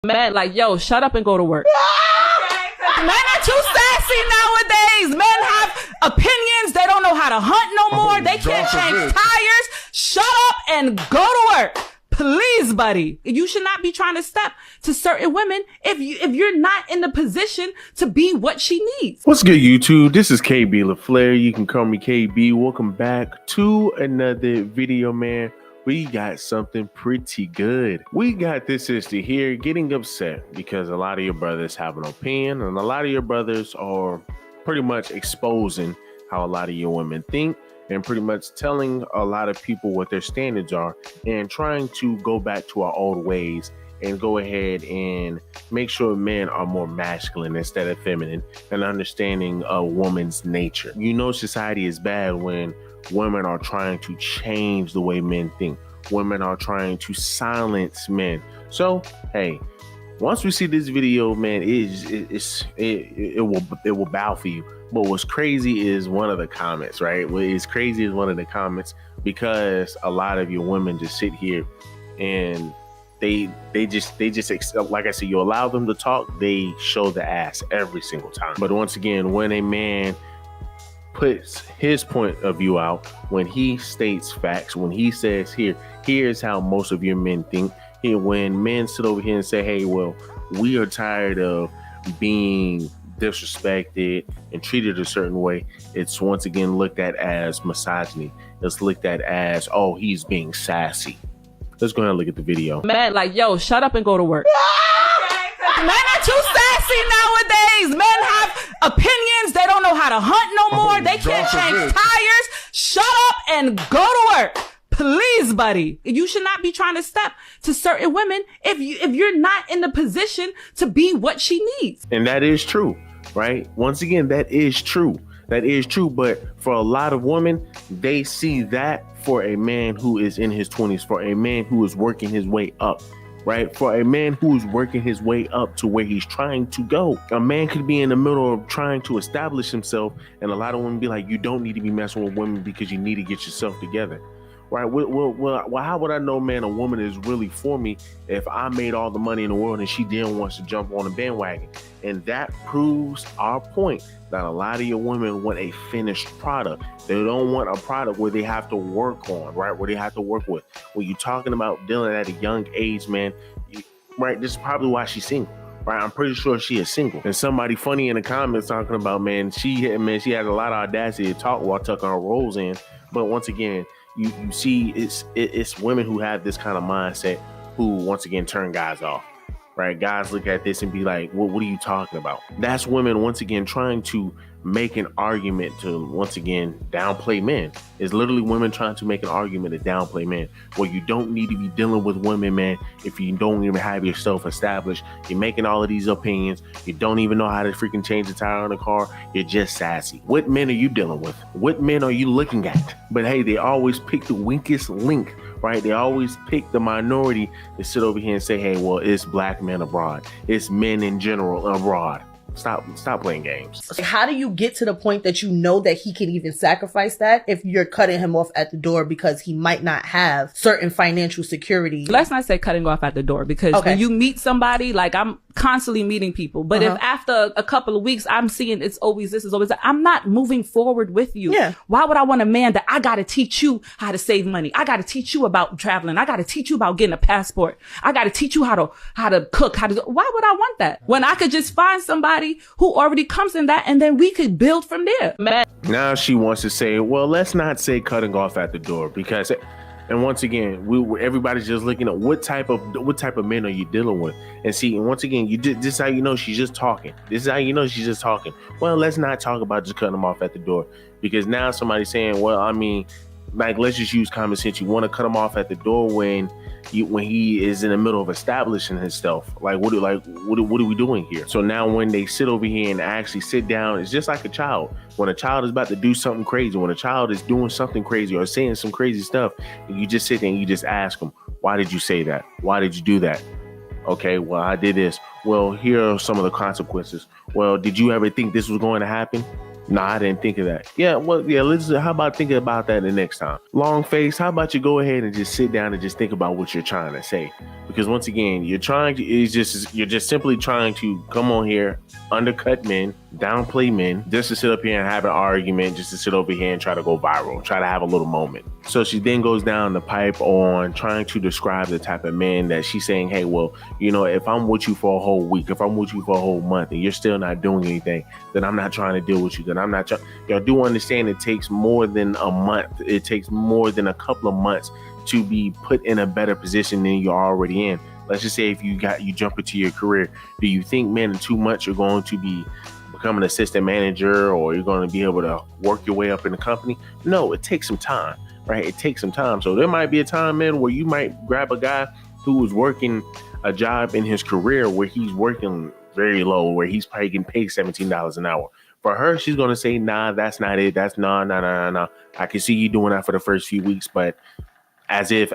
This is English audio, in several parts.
Men like, yo, shut up and go to work. Men are too sassy nowadays. Men have opinions. They don't know how to hunt no more. They can't change tires. Shut up and go to work. Please, buddy. You should not be trying to step to certain women if you're not in the position to be what she needs. What's good, YouTube? This is KB LaFleur. You can call me KB. Welcome back to another video, man. We got something pretty good. We got this sister here getting upset because a lot of your brothers have an opinion and a lot of your brothers are pretty much exposing how a lot of your women think and pretty much telling a lot of people what their standards are and trying to go back to our old ways and go ahead and make sure men are more masculine instead of feminine and understanding a woman's nature. You know, society is bad when women are trying to change the way men think. Women are trying to silence men. So, hey, once we see this video, man, it will bow for you. But what's crazy is one of the comments, right? What is crazy is one of the comments because a lot of your women just sit here and they just like I said, you allow them to talk, they show the ass every single time. But once again, when a man puts his point of view out, when he states facts, when he says here's how most of your men think, when men sit over here and say, hey, well, we are tired of being disrespected and treated a certain way, it's once again looked at as misogyny. It's looked at as, oh, he's being sassy. Let's go ahead and look at the video. Men like, yo, shut up and go to work. Men are too sassy nowadays. Men have opinions. They don't know how to hunt no more. They can't change tires. Shut up and go to work. Please, buddy. You should not be trying to step to certain women if you're not in the position to be what she needs. And that is true, right? Once again, that is true. That is true. But for a lot of women, they see that for a man who is in his 20s, for a man who is working his way up, right? For a man who's working his way up to where he's trying to go. A man could be in the middle of trying to establish himself, and a lot of women be like, you don't need to be messing with women because you need to get yourself together. Right? Well, how would I know, man, a woman is really for me if I made all the money in the world and she then wants to jump on the bandwagon? And that proves our point that a lot of your women want a finished product. They don't want a product where they have to work on, right? Where they have to work with. When you're talking about dealing at a young age, man, right? This is probably why she's single. Right, I'm pretty sure she is single. And somebody funny in the comments talking about, man, she has a lot of audacity to talk while tucking her rolls in. But once again, you see it's women who have this kind of mindset who once again turn guys off, right? Guys look at this and be like, well, what are you talking about? That's women once again trying to make an argument to once again downplay men. It's literally women trying to make an argument to downplay men. Well, you don't need to be dealing with women, man, if you don't even have yourself established. You're making all of these opinions. You don't even know how to freaking change the tire on the car. You're just sassy. What men are you dealing with? What men are you looking at? But hey, they always pick the weakest link, right? They always pick the minority to sit over here and say, hey, well, it's black men abroad. It's men in general abroad. Stop playing games. How do you get to the point that you know that he can even sacrifice that if you're cutting him off at the door because he might not have certain financial security? Let's not say cutting off at the door because when you meet somebody, like I'm constantly meeting people, but if after a couple of weeks I'm seeing it's always this is always that, I'm not moving forward with you. Yeah. Why would I want a man that I got to teach you how to save money? I got to teach you about traveling. I got to teach you about getting a passport. I got to teach you how to cook, why would I want that when I could just find somebody who already comes in that and then we could build from there? Man. Now she wants to say, well, let's not say cutting off at the door because, and once again, everybody's just looking at what type of men are you dealing with? And see, and once again, this is how you know she's just talking. This is how you know she's just talking. Well, let's not talk about just cutting them off at the door because now somebody's saying, well, I mean, like, let's just use common sense. You want to cut him off at the door when he is in the middle of establishing himself. Like, what are we doing here? So now when they sit over here and actually sit down, it's just like a child. When a child is about to do something crazy, when a child is doing something crazy or saying some crazy stuff, you just sit there and you just ask them, why did you say that? Why did you do that? Okay, well, I did this. Well, here are some of the consequences. Well, did you ever think this was going to happen? No, I didn't think of that. Yeah, well, yeah, how about thinking about that the next time? Long face, how about you go ahead and just sit down and just think about what you're trying to say? Because once again, you're just simply trying to come on here, undercut men, downplay men, just to sit up here and have an argument, just to sit over here and try to go viral, try to have a little moment. So she then goes down the pipe on trying to describe the type of man that she's saying, hey, well, if I'm with you for a whole week, if I'm with you for a whole month and you're still not doing anything, then I'm not trying to deal with you. Then I'm not trying. Y'all do understand it takes more than a month. It takes more than a couple of months to be put in a better position than you're already in. Let's just say if you jump into your career, do you think, man, in 2 months you're going to become an assistant manager, or you're going to be able to work your way up in the company? No, it takes some time, right? It takes some time. So there might be a time, man, where you might grab a guy who is working a job in his career where he's working very low, where he's probably getting paid $17 an hour. For her, she's going to say, nah, that's not it. That's no. I can see you doing that for the first few weeks, but as if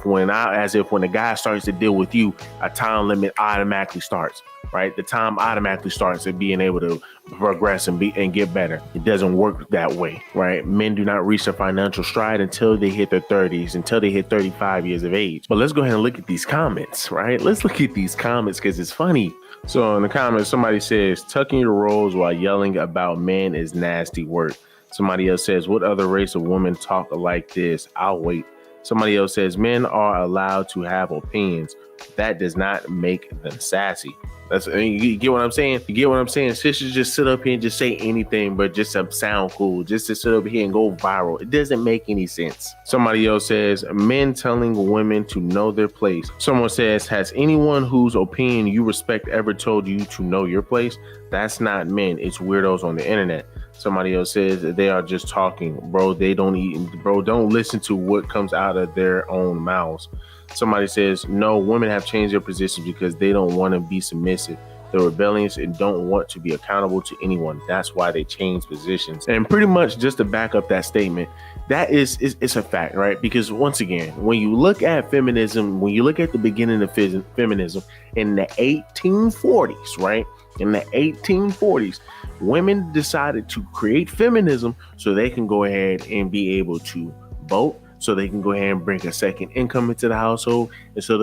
when the guy starts to deal with you, a time limit automatically starts, right? The time automatically starts at being able to progress and get better. It doesn't work that way, right? Men do not reach their financial stride until they hit their 30s, until they hit 35 years of age. But let's go ahead and look at these comments, right? Let's look at these comments because it's funny. So in the comments, somebody says, tucking your rolls while yelling about men is nasty work. Somebody else says, what other race of women talk like this? I'll wait. Somebody else says, men are allowed to have opinions. That does not make them sassy. You get what I'm saying? You get what I'm saying? Sisters just sit up here and just say anything, but just to sound cool, just to sit up here and go viral. It doesn't make any sense. Somebody else says, men telling women to know their place. Someone says, has anyone whose opinion you respect ever told you to know your place? That's not men. It's weirdos on the internet. Somebody else says that they are just talking, bro. Don't listen to what comes out of their own mouths. Somebody says, no, women have changed their positions because they don't want to be submissive. They're rebellious and don't want to be accountable to anyone. That's why they change positions. And pretty much just to back up that statement, that it's a fact, right? Because once again, when you look at feminism, when you look at the beginning of feminism in the 1840s, right? In the 1840s, women decided to create feminism so they can go ahead and be able to vote, so they can go ahead and bring a second income into the household, and so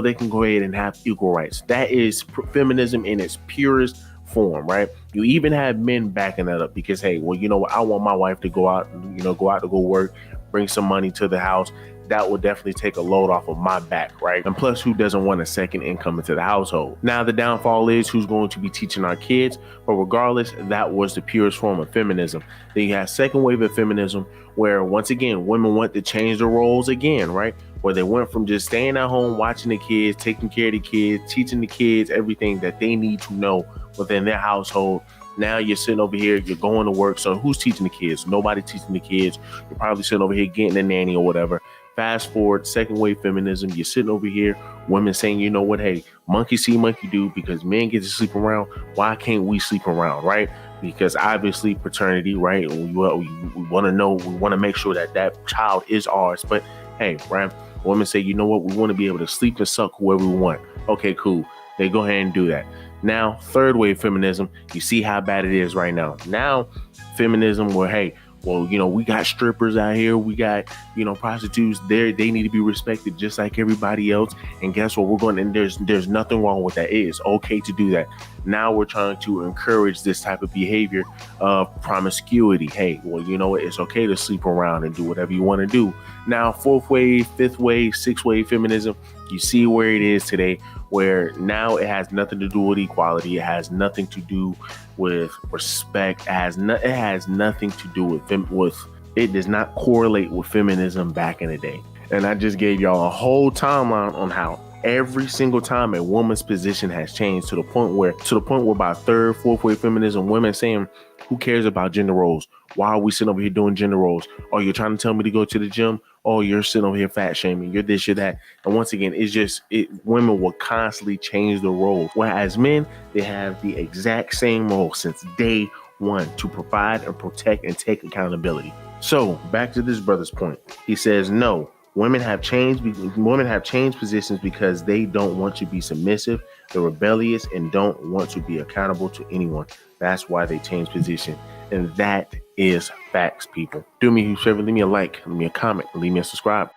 they can go ahead and have equal rights. That is feminism in its purest form, right? You even have men backing that up because, hey, well, you know what? I want my wife to go out to go work, bring some money to the house. That will definitely take a load off of my back, right? And plus, who doesn't want a second income into the household? Now, the downfall is who's going to be teaching our kids. But regardless, that was the purest form of feminism. Then you have second wave of feminism, where once again, women want to change the roles again, right? Where they went from just staying at home, watching the kids, taking care of the kids, teaching the kids everything that they need to know within their household. Now you're sitting over here, you're going to work. So who's teaching the kids? Nobody teaching the kids. You're probably sitting over here getting a nanny or whatever. Fast forward, second wave feminism, you're sitting over here, women saying, you know what, hey, monkey see, monkey do, because men get to sleep around. Why can't we sleep around, right? Because obviously paternity, right? We want to know, we want to make sure that child is ours. But hey, right? Women say, you know what, we want to be able to sleep and suck whoever we want. Okay, cool. They go ahead and do that. Now, third wave feminism, you see how bad it is right now. Now, feminism where, hey, well, we got strippers out here. We got, prostitutes there. They need to be respected just like everybody else. And guess what? There's nothing wrong with that. It is okay to do that. Now we're trying to encourage this type of behavior of promiscuity. Hey, well, you know what? It's okay to sleep around and do whatever you want to do. Now, fourth wave, fifth wave, sixth wave feminism, you see where it is today, where now it has nothing to do with equality. It has nothing to do with respect. It has nothing to do with it does not correlate with feminism back in the day. And I just gave y'all a whole timeline on how every single time a woman's position has changed to the point where by third, fourth wave feminism, women saying, who cares about gender roles? Why are we sitting over here doing gender roles? Oh, you're trying to tell me to go to the gym? Oh, you're sitting over here fat shaming. You're this, you're that. And once again, women will constantly change the roles. Whereas men, they have the exact same role since day one to provide and protect and take accountability. So back to this brother's point. He says, no, women have changed positions because they don't want to be submissive. They're rebellious and don't want to be accountable to anyone. That's why they change position. And that is facts, people. Do me a favor, leave me a like, leave me a comment, leave me a subscribe.